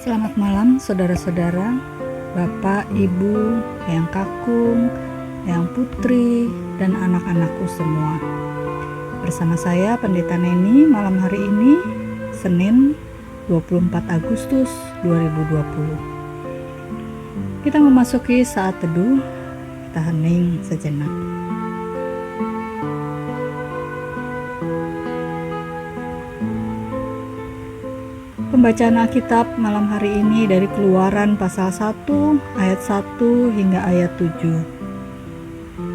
Selamat malam saudara-saudara, Bapak, Ibu, Eyang Kakung, Eyang Putri, dan anak-anakku semua. Bersama saya Pendeta Neni malam hari ini, Senin 24 Agustus 2020. Kita memasuki saat teduh, kita hening sejenak. Pembacaan Alkitab malam hari ini dari Keluaran pasal 1 ayat 1 hingga ayat 7.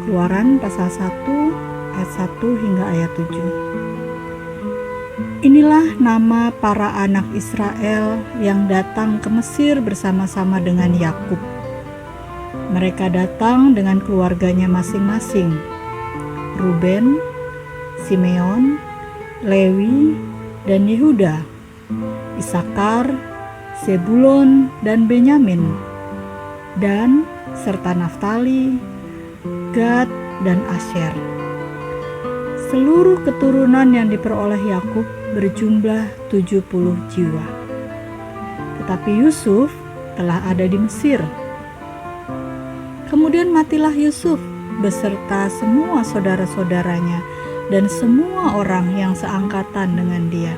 Keluaran pasal 1 ayat 1 hingga ayat 7. Inilah nama para anak Israel yang datang ke Mesir bersama-sama dengan Yakub. Mereka datang dengan keluarganya masing-masing: Ruben, Simeon, Lewi, dan Yehuda, Isakar, Zebulon, dan Benyamin, dan serta Naftali, Gad, dan Asyer. Seluruh keturunan yang diperoleh Yakub berjumlah 70 jiwa. Tetapi Yusuf telah ada di Mesir. Kemudian matilah Yusuf beserta semua saudara-saudaranya dan semua orang yang seangkatan dengan dia.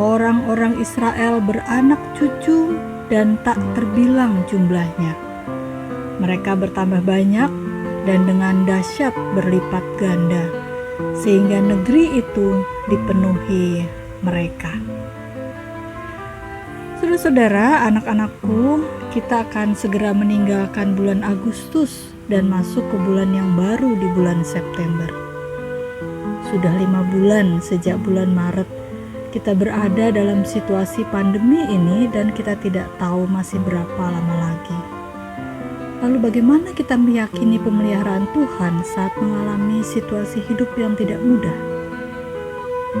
Orang-orang Israel beranak cucu dan tak terbilang jumlahnya. Mereka bertambah banyak dan dengan dahsyat berlipat ganda, sehingga negeri itu dipenuhi mereka. Saudara-saudara, anak-anakku, kita akan segera meninggalkan bulan Agustus dan masuk ke bulan yang baru di bulan September. Sudah 5 bulan sejak bulan Maret kita berada dalam situasi pandemi ini dan kita tidak tahu masih berapa lama lagi. Lalu bagaimana kita meyakini pemeliharaan Tuhan saat mengalami situasi hidup yang tidak mudah?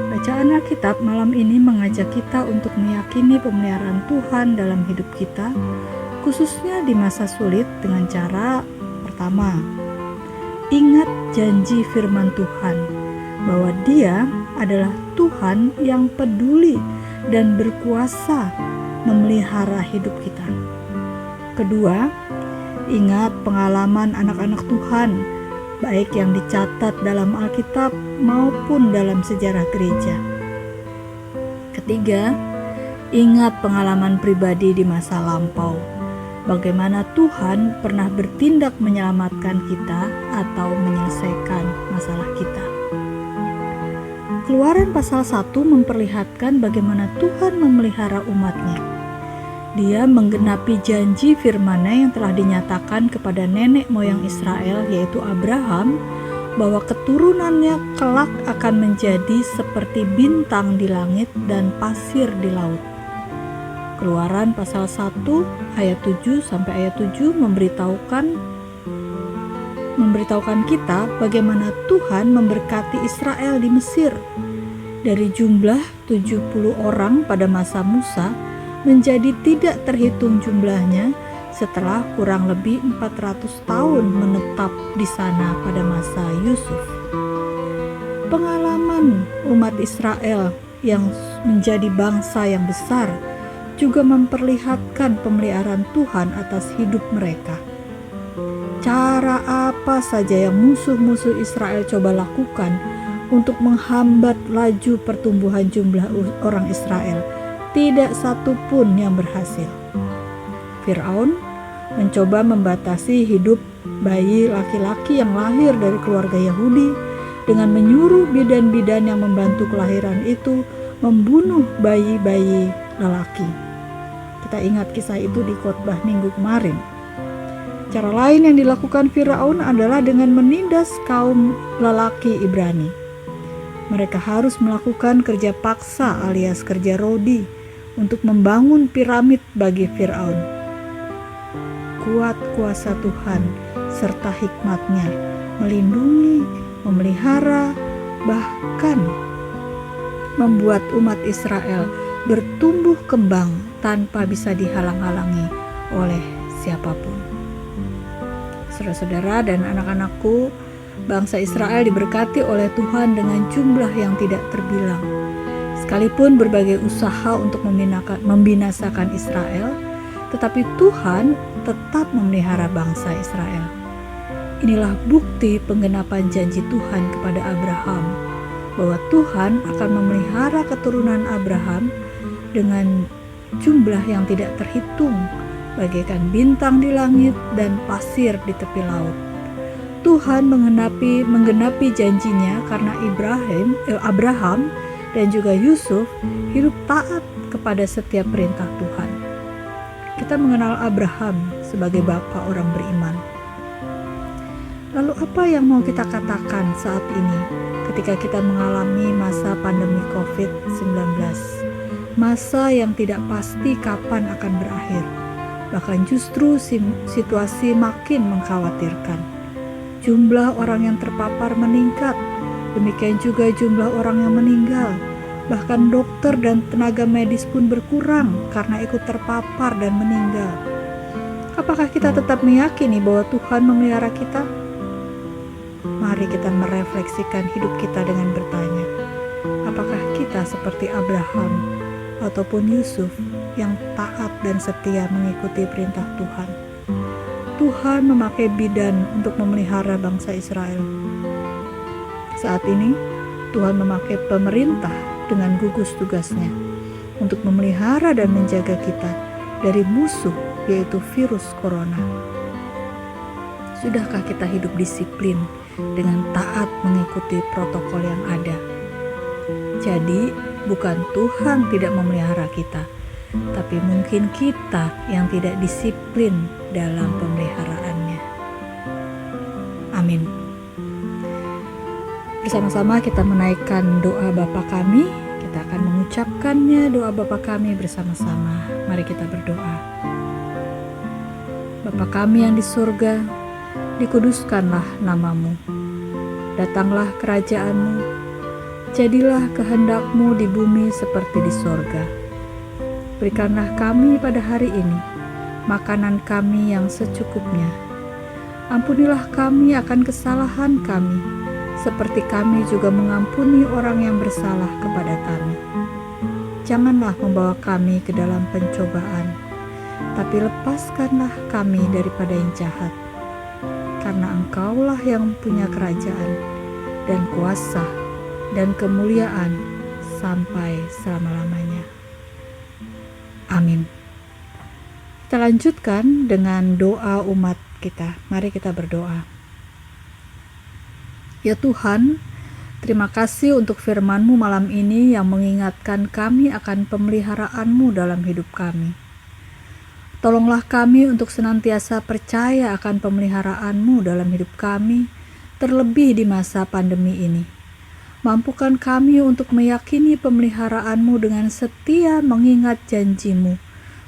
Bacaan Alkitab malam ini mengajak kita untuk meyakini pemeliharaan Tuhan dalam hidup kita, khususnya di masa sulit, dengan cara pertama, ingat janji firman Tuhan bahwa Dia adalah Tuhan yang peduli dan berkuasa memelihara hidup kita. Kedua, ingat pengalaman anak-anak Tuhan, baik yang dicatat dalam Alkitab maupun dalam sejarah gereja. Ketiga, ingat pengalaman pribadi di masa lampau, bagaimana Tuhan pernah bertindak menyelamatkan kita atau menyelesaikan masalah kita. Keluaran pasal 1 memperlihatkan bagaimana Tuhan memelihara umat-Nya. Dia menggenapi janji firman-Nya yang telah dinyatakan kepada nenek moyang Israel, yaitu Abraham, bahwa keturunannya kelak akan menjadi seperti bintang di langit dan pasir di laut. Keluaran pasal 1 ayat 7 sampai ayat 7 memberitahukan kita bagaimana Tuhan memberkati Israel di Mesir. Dari jumlah 70 orang pada masa Musa menjadi tidak terhitung jumlahnya setelah kurang lebih 400 tahun menetap di sana pada masa Yusuf. Pengalaman umat Israel yang menjadi bangsa yang besar juga memperlihatkan pemeliharaan Tuhan atas hidup mereka. Cara apa saja yang musuh-musuh Israel coba lakukan untuk menghambat laju pertumbuhan jumlah orang Israel, tidak satu pun yang berhasil. Firaun mencoba membatasi hidup bayi laki-laki yang lahir dari keluarga Yahudi dengan menyuruh bidan-bidan yang membantu kelahiran itu membunuh bayi-bayi lelaki. Kita ingat kisah itu di khotbah minggu kemarin. Cara lain yang dilakukan Firaun adalah dengan menindas kaum lelaki Ibrani. Mereka harus melakukan kerja paksa alias kerja rodi untuk membangun piramid bagi Firaun. Kuat kuasa Tuhan serta hikmat-Nya melindungi, memelihara, bahkan membuat umat Israel bertumbuh kembang tanpa bisa dihalang-halangi oleh siapapun. Saudara-saudara dan anak-anakku, bangsa Israel diberkati oleh Tuhan dengan jumlah yang tidak terbilang. Sekalipun berbagai usaha untuk membinasakan Israel, tetapi Tuhan tetap memelihara bangsa Israel. Inilah bukti penggenapan janji Tuhan kepada Abraham, bahwa Tuhan akan memelihara keturunan Abraham dengan jumlah yang tidak terhitung, bagaikan bintang di langit dan pasir di tepi laut. Tuhan menggenapi janjinya karena Abraham dan juga Yusuf hidup taat kepada setiap perintah Tuhan. Kita mengenal Abraham sebagai bapa orang beriman. Lalu apa yang mau kita katakan saat ini ketika kita mengalami masa pandemi COVID-19? Masa yang tidak pasti kapan akan berakhir. Bahkan justru situasi makin mengkhawatirkan. Jumlah orang yang terpapar meningkat. Demikian juga jumlah orang yang meninggal. Bahkan dokter dan tenaga medis pun berkurang karena ikut terpapar dan meninggal. Apakah kita tetap meyakini bahwa Tuhan memelihara kita? Mari kita merefleksikan hidup kita dengan bertanya, apakah kita seperti Abraham ataupun Yusuf yang taat dan setia mengikuti perintah Tuhan? Tuhan memakai bidan untuk memelihara bangsa Israel. Saat ini, Tuhan memakai pemerintah dengan gugus tugasnya untuk memelihara dan menjaga kita dari musuh, yaitu virus corona. Sudahkah kita hidup disiplin dengan taat mengikuti protokol yang ada? Jadi, bukan Tuhan tidak memelihara kita, tapi mungkin kita yang tidak disiplin dalam pemeliharaannya. Amin. Bersama-sama kita menaikkan doa Bapa kami. Kita akan mengucapkannya, doa Bapa kami bersama-sama. Mari kita berdoa. Bapa kami yang di surga, dikuduskanlah namamu. Datanglah kerajaanmu. Jadilah kehendak-Mu di bumi seperti di surga. Berikanlah kami pada hari ini makanan kami yang secukupnya. Ampunilah kami akan kesalahan kami, seperti kami juga mengampuni orang yang bersalah kepada kami. Janganlah membawa kami ke dalam pencobaan, tapi lepaskanlah kami daripada yang jahat. Karena Engkaulah yang punya kerajaan dan kuasa dan kemuliaan sampai selama-lamanya. Amin. Kita lanjutkan dengan doa umat kita. Mari kita berdoa. Ya Tuhan, terima kasih untuk firman-Mu malam ini yang mengingatkan kami akan pemeliharaan-Mu dalam hidup kami. Tolonglah kami untuk senantiasa percaya akan pemeliharaan-Mu dalam hidup kami, terlebih di masa pandemi ini. Mampukan kami untuk meyakini pemeliharaan-Mu dengan setia mengingat janji-Mu,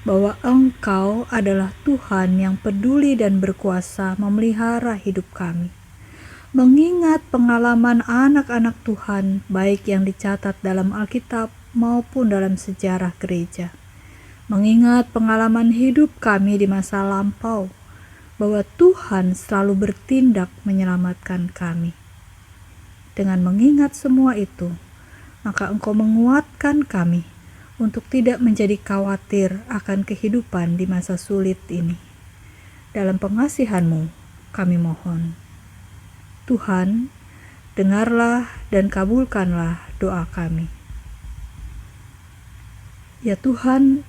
bahwa Engkau adalah Tuhan yang peduli dan berkuasa memelihara hidup kami. Mengingat pengalaman anak-anak Tuhan, baik yang dicatat dalam Alkitab maupun dalam sejarah gereja. Mengingat pengalaman hidup kami di masa lampau, bahwa Tuhan selalu bertindak menyelamatkan kami. Dengan mengingat semua itu, maka Engkau menguatkan kami untuk tidak menjadi khawatir akan kehidupan di masa sulit ini. Dalam pengasihan-Mu, kami mohon. Tuhan, dengarlah dan kabulkanlah doa kami. Ya Tuhan,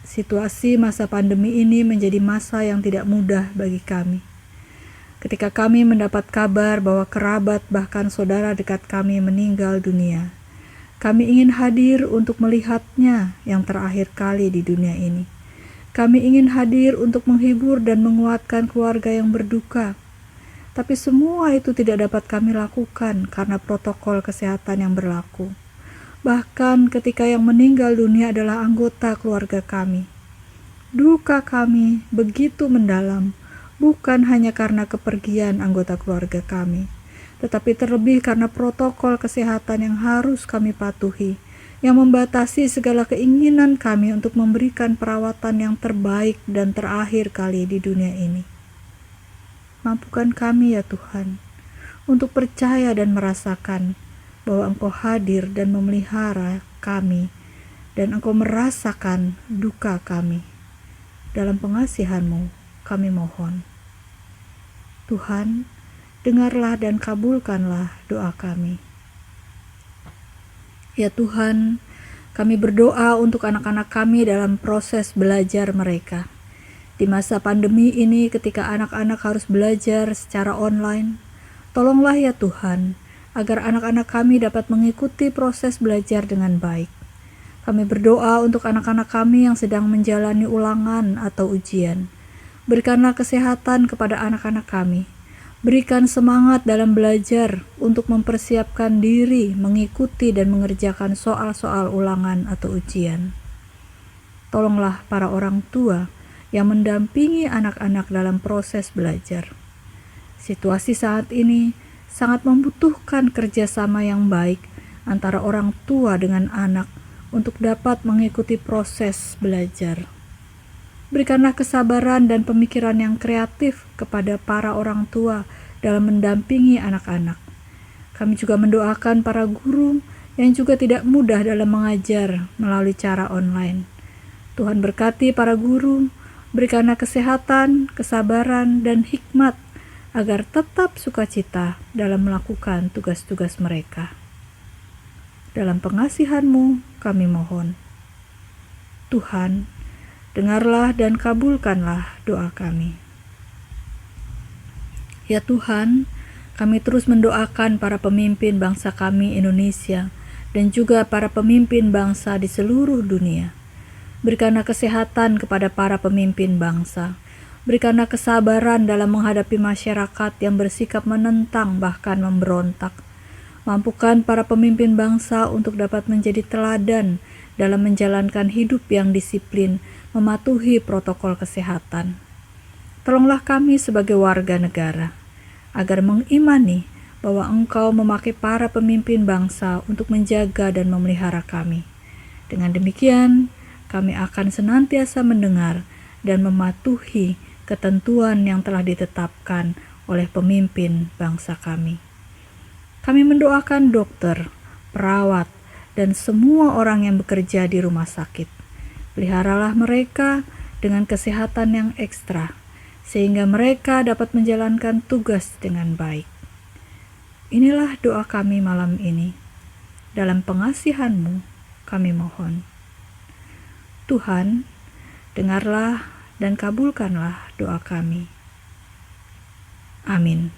situasi masa pandemi ini menjadi masa yang tidak mudah bagi kami. Ketika kami mendapat kabar bahwa kerabat bahkan saudara dekat kami meninggal dunia, kami ingin hadir untuk melihatnya yang terakhir kali di dunia ini. Kami ingin hadir untuk menghibur dan menguatkan keluarga yang berduka. Tapi semua itu tidak dapat kami lakukan karena protokol kesehatan yang berlaku. Bahkan ketika yang meninggal dunia adalah anggota keluarga kami. Duka kami begitu mendalam, bukan hanya karena kepergian anggota keluarga kami, tetapi terlebih karena protokol kesehatan yang harus kami patuhi, yang membatasi segala keinginan kami untuk memberikan perawatan yang terbaik dan terakhir kali di dunia ini. Mampukan kami ya Tuhan, untuk percaya dan merasakan bahwa Engkau hadir dan memelihara kami, dan Engkau merasakan duka kami. Dalam pengasihan-Mu kami mohon. Tuhan, dengarlah dan kabulkanlah doa kami. Ya Tuhan, kami berdoa untuk anak-anak kami dalam proses belajar mereka. Di masa pandemi ini ketika anak-anak harus belajar secara online, tolonglah ya Tuhan, agar anak-anak kami dapat mengikuti proses belajar dengan baik. Kami berdoa untuk anak-anak kami yang sedang menjalani ulangan atau ujian. Berikanlah kesehatan kepada anak-anak kami. Berikan semangat dalam belajar untuk mempersiapkan diri mengikuti dan mengerjakan soal-soal ulangan atau ujian. Tolonglah para orang tua yang mendampingi anak-anak dalam proses belajar. Situasi saat ini sangat membutuhkan kerjasama yang baik antara orang tua dengan anak untuk dapat mengikuti proses belajar. Berikanlah kesabaran dan pemikiran yang kreatif kepada para orang tua dalam mendampingi anak-anak. Kami juga mendoakan para guru yang juga tidak mudah dalam mengajar melalui cara online. Tuhan berkati para guru, berikanlah kesehatan, kesabaran, dan hikmat agar tetap sukacita dalam melakukan tugas-tugas mereka. Dalam pengasihan-Mu kami mohon. Tuhan, dengarlah dan kabulkanlah doa kami. Ya Tuhan, kami terus mendoakan para pemimpin bangsa kami Indonesia dan juga para pemimpin bangsa di seluruh dunia. Berikanlah kesehatan kepada para pemimpin bangsa. Berikanlah kesabaran dalam menghadapi masyarakat yang bersikap menentang bahkan memberontak. Mampukan para pemimpin bangsa untuk dapat menjadi teladan dalam menjalankan hidup yang disiplin, mematuhi protokol kesehatan. Tolonglah kami sebagai warga negara, agar mengimani bahwa Engkau memakai para pemimpin bangsa untuk menjaga dan memelihara kami. Dengan demikian, kami akan senantiasa mendengar dan mematuhi ketentuan yang telah ditetapkan oleh pemimpin bangsa kami. Kami mendoakan dokter, perawat, dan semua orang yang bekerja di rumah sakit. Peliharalah mereka dengan kesehatan yang ekstra, sehingga mereka dapat menjalankan tugas dengan baik. Inilah doa kami malam ini. Dalam pengasihan-Mu kami mohon. Tuhan, dengarlah dan kabulkanlah doa kami. Amin.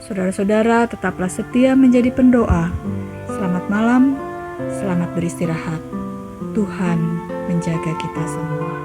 Saudara-saudara, tetaplah setia menjadi pendoa. Selamat malam, selamat beristirahat. Tuhan menjaga kita semua.